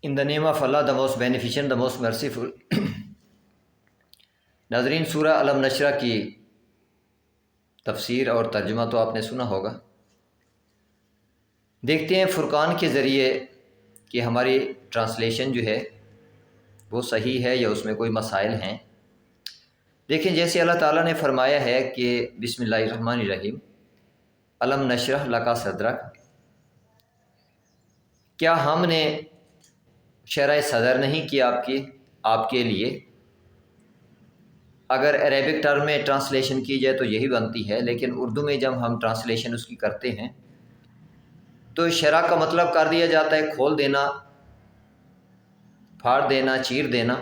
In the name of Allah, the most beneficent, the most merciful. ناظرین، سورہ علم نشرہ کی تفسیر اور ترجمہ تو آپ نے سنا ہوگا۔ دیکھتے ہیں فرقان کے ذریعے کہ ہماری ٹرانسلیشن جو ہے وہ صحیح ہے یا اس میں کوئی مسائل ہیں۔ دیکھیں، جیسے اللہ تعالیٰ نے فرمایا ہے کہ بسم اللہ الرحمن الرحیم، علم نشرح لک صدرک، کیا ہم نے شرح صدر نہیں کیا آپ کے لیے؟ اگر عربک ٹرم میں ٹرانسلیشن کی جائے تو یہی بنتی ہے، لیکن اردو میں جب ہم ٹرانسلیشن اس کی کرتے ہیں تو شرح کا مطلب کر دیا جاتا ہے کھول دینا، پھاڑ دینا، چیر دینا،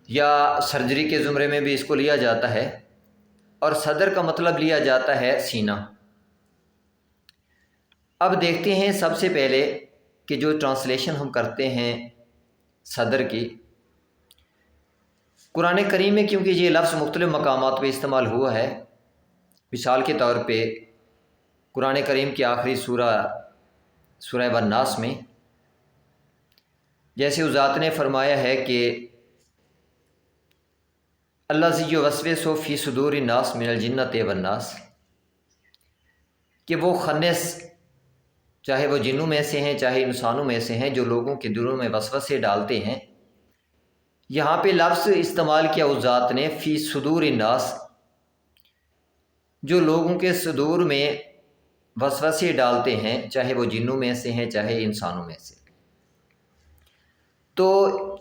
یا سرجری کے زمرے میں بھی اس کو لیا جاتا ہے، اور صدر کا مطلب لیا جاتا ہے سینہ۔ اب دیکھتے ہیں سب سے پہلے کہ جو ٹرانسلیشن ہم کرتے ہیں صدر کی، قرآن کریم میں کیونکہ یہ لفظ مختلف مقامات پہ استعمال ہوا ہے، مثال کے طور پہ قرآن کریم کی آخری سورہ والناس میں جیسے اس ذات نے فرمایا ہے کہ الذی یوسوس فی صدور الناس من الجنۃ والناس، کہ وہ خنس، چاہے وہ جنوں میں سے ہیں چاہے انسانوں میں سے ہیں، جو لوگوں کے دلوں میں وسوسے ڈالتے ہیں۔ یہاں پہ لفظ استعمال کیا اس ذات نے فی صدور الناس، جو لوگوں کے صدور میں وسوسے ڈالتے ہیں، چاہے وہ جنوں میں سے ہیں چاہے انسانوں میں سے۔ تو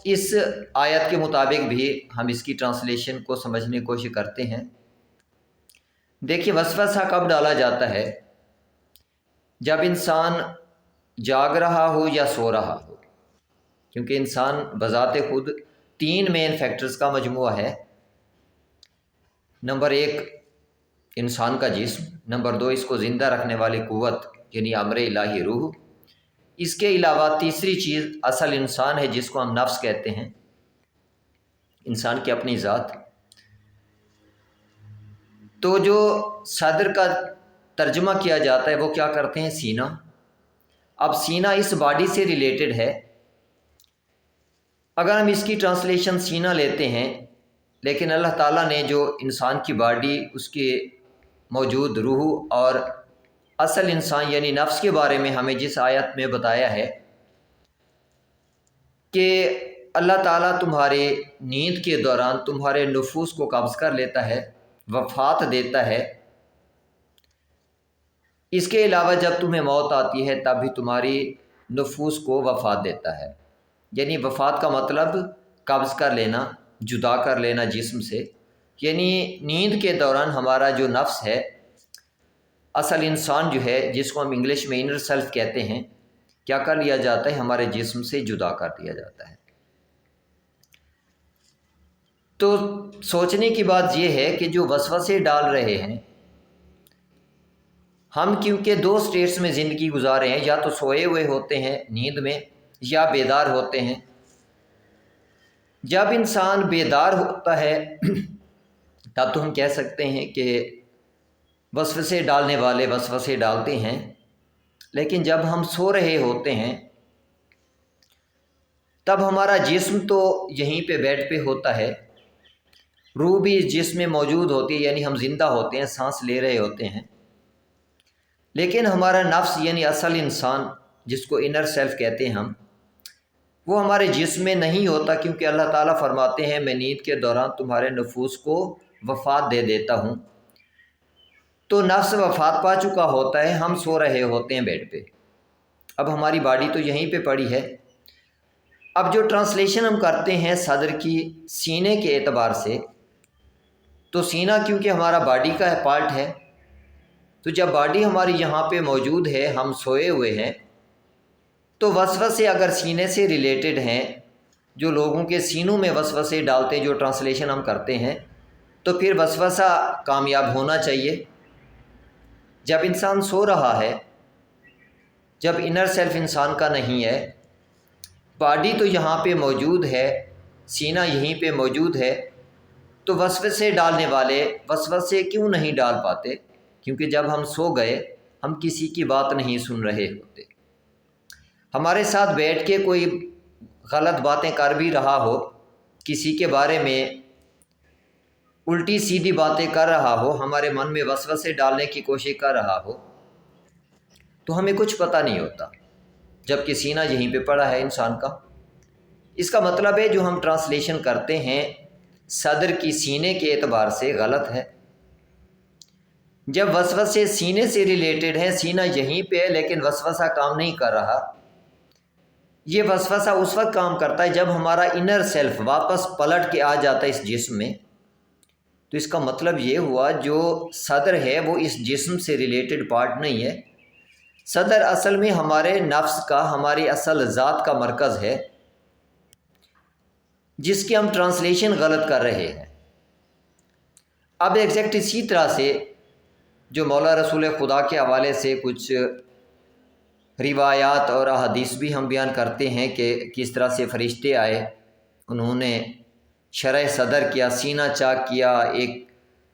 اس آیت کے مطابق بھی ہم اس کی ٹرانسلیشن کو سمجھنے کی کوشش کرتے ہیں۔ دیکھیے، وسوسہ کب ڈالا جاتا ہے؟ جب انسان جاگ رہا ہو یا سو رہا ہو، کیونکہ انسان بذات خود تین مین فیکٹرز کا مجموعہ ہے۔ نمبر ایک، انسان کا جسم، نمبر دو، اس کو زندہ رکھنے والی قوت یعنی امر الہی روح، اس کے علاوہ تیسری چیز اصل انسان ہے جس کو ہم نفس کہتے ہیں، انسان کی اپنی ذات۔ تو جو صدر کا ترجمہ کیا جاتا ہے وہ کیا کرتے ہیں؟ سینہ۔ اب سینہ اس باڈی سے ریلیٹڈ ہے۔ اگر ہم اس کی ٹرانسلیشن سینہ لیتے ہیں، لیکن اللہ تعالیٰ نے جو انسان کی باڈی، اس کے موجود روح اور اصل انسان یعنی نفس کے بارے میں ہمیں جس آیت میں بتایا ہے کہ اللہ تعالیٰ تمہارے نیند کے دوران تمہارے نفوس کو قبض کر لیتا ہے، وفات دیتا ہے، اس کے علاوہ جب تمہیں موت آتی ہے تب بھی تمہاری نفوس کو وفات دیتا ہے۔ یعنی وفات کا مطلب قبض کر لینا، جدا کر لینا جسم سے۔ یعنی نیند کے دوران ہمارا جو نفس ہے، اصل انسان جو ہے، جس کو ہم انگلش میں انر سیلف کہتے ہیں، کیا کر لیا جاتا ہے؟ ہمارے جسم سے جدا کر دیا جاتا ہے۔ تو سوچنے کی بات یہ ہے کہ جو وسوسے ڈال رہے ہیں، ہم کیونکہ دو سٹیٹس میں زندگی گزارے ہیں، یا تو سوئے ہوئے ہوتے ہیں نیند میں یا بیدار ہوتے ہیں۔ جب انسان بیدار ہوتا ہے تب تو ہم کہہ سکتے ہیں کہ وسوسے ڈالنے والے وسوسے ڈالتے ہیں، لیکن جب ہم سو رہے ہوتے ہیں تب ہمارا جسم تو یہیں پہ بیڈ پہ ہوتا ہے، روح بھی اس جسم میں موجود ہوتی ہے، یعنی ہم زندہ ہوتے ہیں، سانس لے رہے ہوتے ہیں، لیکن ہمارا نفس یعنی اصل انسان جس کو انر سیلف کہتے ہیں ہم، وہ ہمارے جسم میں نہیں ہوتا، کیونکہ اللہ تعالیٰ فرماتے ہیں میں نیند کے دوران تمہارے نفوس کو وفات دے دیتا ہوں۔ تو نفس وفات پا چکا ہوتا ہے، ہم سو رہے ہوتے ہیں بیڈ پہ، اب ہماری باڈی تو یہیں پہ پڑی ہے۔ اب جو ٹرانسلیشن ہم کرتے ہیں صدر کی سینے کے اعتبار سے، تو سینہ کیونکہ ہمارا باڈی کا پارٹ ہے، تو جب باڈی ہماری یہاں پہ موجود ہے، ہم سوئے ہوئے ہیں، تو وسوسے اگر سینے سے ریلیٹڈ ہیں، جو لوگوں کے سینوں میں وسوسے ڈالتے ہیں، جو ٹرانسلیشن ہم کرتے ہیں، تو پھر وسوسہ کامیاب ہونا چاہیے۔ جب انسان سو رہا ہے، جب انر سیلف انسان کا نہیں ہے، باڈی تو یہاں پہ موجود ہے، سینہ یہیں پہ موجود ہے، تو وسوسے ڈالنے والے وسوسے کیوں نہیں ڈال پاتے؟ کیونکہ جب ہم سو گئے، ہم کسی کی بات نہیں سن رہے ہوتے۔ ہمارے ساتھ بیٹھ کے کوئی غلط باتیں کر بھی رہا ہو، کسی کے بارے میں الٹی سیدھی باتیں کر رہا ہو، ہمارے من میں وسوسے ڈالنے کی کوشش کر رہا ہو، تو ہمیں کچھ پتہ نہیں ہوتا، جبکہ سینہ یہیں پہ پڑا ہے انسان کا۔ اس کا مطلب ہے جو ہم ٹرانسلیشن کرتے ہیں صدر کی سینے کے اعتبار سے غلط ہے۔ جب وسوسے سینے سے ریلیٹڈ ہیں، سینہ یہیں پہ ہے لیکن وسوسہ کام نہیں کر رہا، یہ وسوسہ اس وقت کام کرتا ہے جب ہمارا انر سیلف واپس پلٹ کے آ جاتا ہے اس جسم میں۔ تو اس کا مطلب یہ ہوا جو صدر ہے وہ اس جسم سے ریلیٹڈ پارٹ نہیں ہے۔ صدر اصل میں ہمارے نفس کا، ہماری اصل ذات کا مرکز ہے، جس کی ہم ٹرانسلیشن غلط کر رہے ہیں۔ اب ایگزیکٹ اسی طرح سے جو مولا رسول خدا کے حوالے سے کچھ روایات اور احادیث بھی ہم بیان کرتے ہیں کہ کس طرح سے فرشتے آئے، انہوں نے شرح صدر کیا، سینہ چاک کیا، ایک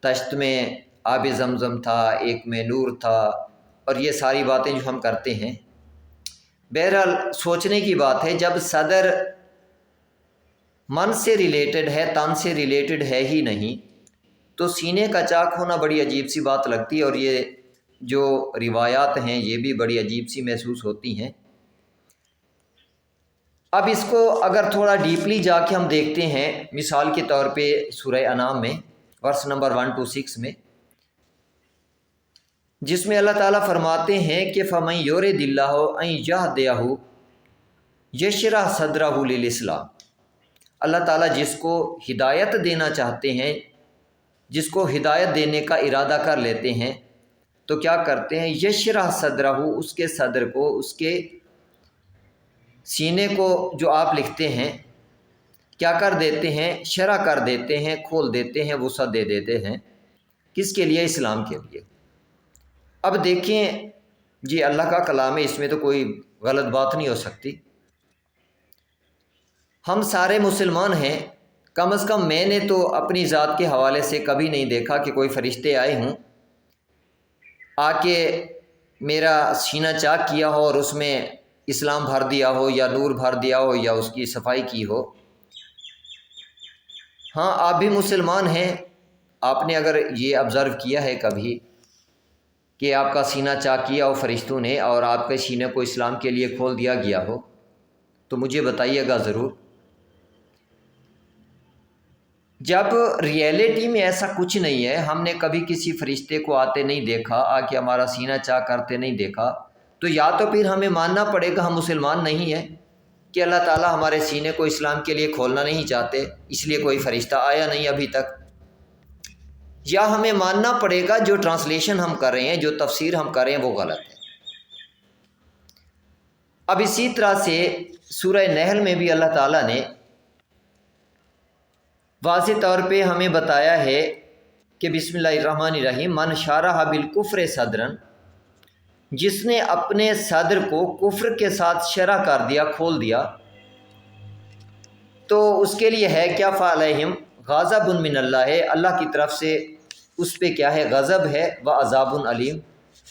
تشت میں آب زمزم تھا، ایک میں نور تھا، اور یہ ساری باتیں جو ہم کرتے ہیں۔ بہرحال سوچنے کی بات ہے، جب صدر من سے ریلیٹڈ ہے، تن سے ریلیٹڈ ہے ہی نہیں، تو سینے کا چاک ہونا بڑی عجیب سی بات لگتی ہے، اور یہ جو روایات ہیں یہ بھی بڑی عجیب سی محسوس ہوتی ہیں۔ اب اس کو اگر تھوڑا ڈیپلی جا کے ہم دیکھتے ہیں، مثال کے طور پہ سورہ انعام میں ورس نمبر 126 میں، جس میں اللہ تعالیٰ فرماتے ہیں کہ فَمَن يُرِدِ اللَّهُ أَن يَهْدِيَهُ يَشْرَحْ صَدْرَهُ لِلْإِسْلَامِ، اللہ تعالیٰ جس کو ہدایت دینا چاہتے ہیں، جس کو ہدایت دینے کا ارادہ کر لیتے ہیں، تو کیا کرتے ہیں؟ یشرح صدرہ، اس کے صدر کو، اس کے سینے کو جو آپ لکھتے ہیں کیا کر دیتے ہیں؟ شرح کر دیتے ہیں، کھول دیتے ہیں، وسعت دے دیتے ہیں۔ کس کے لیے؟ اسلام کے لیے۔ اب دیکھیں جی، اللہ کا کلام ہے، اس میں تو کوئی غلط بات نہیں ہو سکتی۔ ہم سارے مسلمان ہیں، کم از کم میں نے تو اپنی ذات کے حوالے سے کبھی نہیں دیکھا کہ کوئی فرشتے آئے ہوں، آ کے میرا سینہ چاک کیا ہو اور اس میں اسلام بھر دیا ہو، یا نور بھر دیا ہو، یا اس کی صفائی کی ہو۔ ہاں، آپ بھی مسلمان ہیں، آپ نے اگر یہ آبزرو کیا ہے کبھی کہ آپ کا سینہ چاک کیا ہو فرشتوں نے اور آپ کے سینے کو اسلام کے لیے کھول دیا گیا ہو، تو مجھے بتائیے گا ضرور۔ جب ریئلٹی میں ایسا کچھ نہیں ہے، ہم نے کبھی کسی فرشتے کو آتے نہیں دیکھا، آ کے ہمارا سینہ چاک کرتے نہیں دیکھا، تو یا تو پھر ہمیں ماننا پڑے گا ہم مسلمان نہیں ہیں کہ اللہ تعالیٰ ہمارے سینے کو اسلام کے لیے کھولنا نہیں چاہتے، اس لیے کوئی فرشتہ آیا نہیں ابھی تک، یا ہمیں ماننا پڑے گا جو ٹرانسلیشن ہم کر رہے ہیں، جو تفسیر ہم کر رہے ہیں وہ غلط ہے۔ اب اسی طرح سے سورہ نحل میں بھی اللہ تعالیٰ نے واضح طور پہ ہمیں بتایا ہے کہ بسم اللہ الرحمن الرحیم، من شارح بالکفر صدرن، جس نے اپنے صدر کو کفر کے ساتھ شرح کر دیا، کھول دیا، تو اس کے لیے ہے کیا؟ فعلیہم غضب من اللہ، ہے اللہ کی طرف سے اس پہ کیا ہے؟ غضب ہے، و عذاب علیم،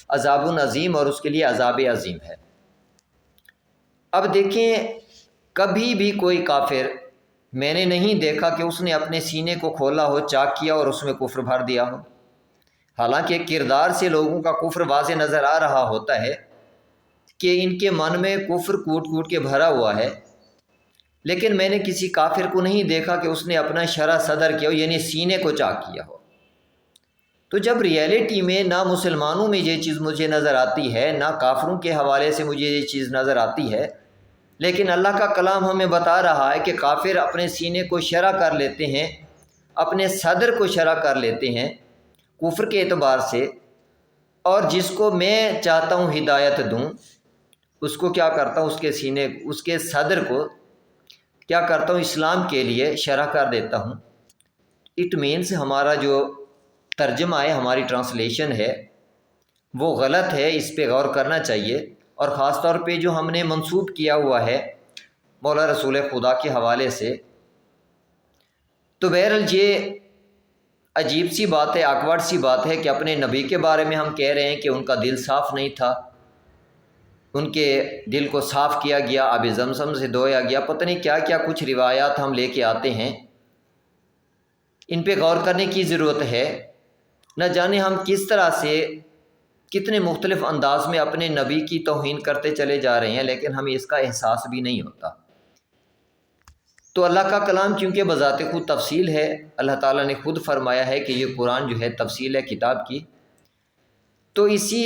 عذاب عظیم، اور اس کے لیے عذاب عظیم ہے۔ اب دیکھیں، کبھی بھی کوئی کافر میں نے نہیں دیکھا کہ اس نے اپنے سینے کو کھولا ہو، چاک کیا اور اس میں کفر بھر دیا ہو، حالانکہ کردار سے لوگوں کا کفر واضح نظر آ رہا ہوتا ہے کہ ان کے من میں کفر کوٹ کوٹ کے بھرا ہوا ہے، لیکن میں نے کسی کافر کو نہیں دیکھا کہ اس نے اپنا شرح صدر کیا ہو، یعنی سینے کو چاک کیا ہو۔ تو جب ریئلٹی میں نہ مسلمانوں میں یہ چیز مجھے نظر آتی ہے، نہ کافروں کے حوالے سے مجھے یہ چیز نظر آتی ہے، لیکن اللہ کا کلام ہمیں بتا رہا ہے کہ کافر اپنے سینے کو شرح کر لیتے ہیں، اپنے صدر کو شرح کر لیتے ہیں کفر کے اعتبار سے، اور جس کو میں چاہتا ہوں ہدایت دوں اس کو کیا کرتا ہوں؟ اس کے سینے، اس کے صدر کو کیا کرتا ہوں؟ اسلام کے لیے شرح کر دیتا ہوں۔ اٹ مینس ہمارا جو ترجمہ ہے، ہماری ٹرانسلیشن ہے، وہ غلط ہے، اس پہ غور کرنا چاہیے، اور خاص طور پہ جو ہم نے منسوب کیا ہوا ہے مولا رسول خدا کے حوالے سے۔ تو بہرحال یہ عجیب سی بات ہے، آکورڈ سی بات ہے کہ اپنے نبی کے بارے میں ہم کہہ رہے ہیں کہ ان کا دل صاف نہیں تھا، ان کے دل کو صاف کیا گیا، آب زمزم سے دھویا گیا، پتہ نہیں کیا کیا کچھ روایات ہم لے کے آتے ہیں۔ ان پہ غور کرنے کی ضرورت ہے۔ نہ جانے ہم کس طرح سے کتنے مختلف انداز میں اپنے نبی کی توہین کرتے چلے جا رہے ہیں، لیکن ہمیں اس کا احساس بھی نہیں ہوتا۔ تو اللہ کا کلام چونکہ بذات خود تفصیل ہے، اللہ تعالیٰ نے خود فرمایا ہے کہ یہ قرآن جو ہے تفصیل ہے کتاب کی، تو اسی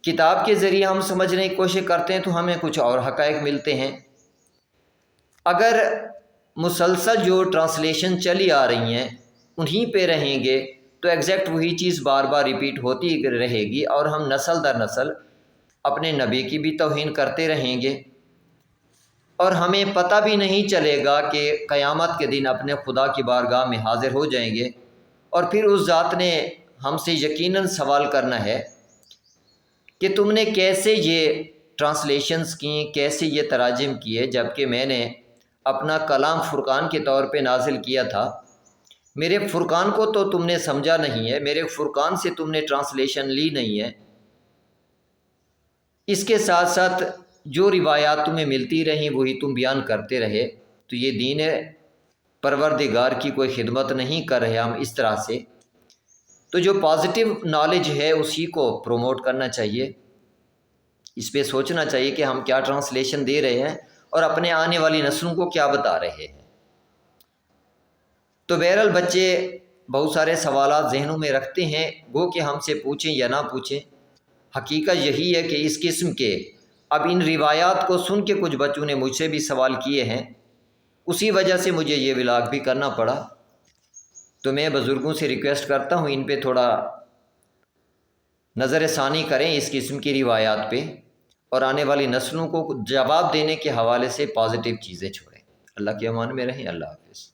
کتاب کے ذریعے ہم سمجھنے کی کوشش کرتے ہیں تو ہمیں کچھ اور حقائق ملتے ہیں۔ اگر مسلسل جو ٹرانسلیشن چلی آ رہی ہیں انہیں پہ رہیں گے تو ایگزیکٹ وہی چیز بار بار ریپیٹ ہوتی رہے گی، اور ہم نسل در نسل اپنے نبی کی بھی توہین کرتے رہیں گے، اور ہمیں پتہ بھی نہیں چلے گا کہ قیامت کے دن اپنے خدا کی بارگاہ میں حاضر ہو جائیں گے، اور پھر اس ذات نے ہم سے یقیناً سوال کرنا ہے کہ تم نے کیسے یہ ٹرانسلیشنز کیں، کیسے یہ تراجم کیے، جبکہ میں نے اپنا کلام فرقان کے طور پہ نازل کیا تھا۔ میرے فرقان کو تو تم نے سمجھا نہیں ہے، میرے فرقان سے تم نے ٹرانسلیشن لی نہیں ہے۔ اس کے ساتھ ساتھ جو روایات تمہیں ملتی رہیں وہی تم بیان کرتے رہے، تو یہ دین پروردگار کی کوئی خدمت نہیں کر رہے ہم اس طرح سے۔ تو جو پازیٹیو نالج ہے اسی کو پروموٹ کرنا چاہیے، اس پہ سوچنا چاہیے کہ ہم کیا ٹرانسلیشن دے رہے ہیں اور اپنے آنے والی نسلوں کو کیا بتا رہے ہیں۔ تو بہرحال بچے بہت سارے سوالات ذہنوں میں رکھتے ہیں، گو کہ ہم سے پوچھیں یا نہ پوچھیں، حقیقت یہی ہے کہ اس قسم کے اب ان روایات کو سن کے کچھ بچوں نے مجھ سے بھی سوال کیے ہیں، اسی وجہ سے مجھے یہ ولاگ بھی کرنا پڑا۔ تو میں بزرگوں سے ریکویسٹ کرتا ہوں ان پہ تھوڑا نظر ثانی کریں اس قسم کی روایات پہ، اور آنے والی نسلوں کو جواب دینے کے حوالے سے پازیٹیو چیزیں چھوڑیں۔ اللہ کے امان میں رہیں۔ اللہ حافظ۔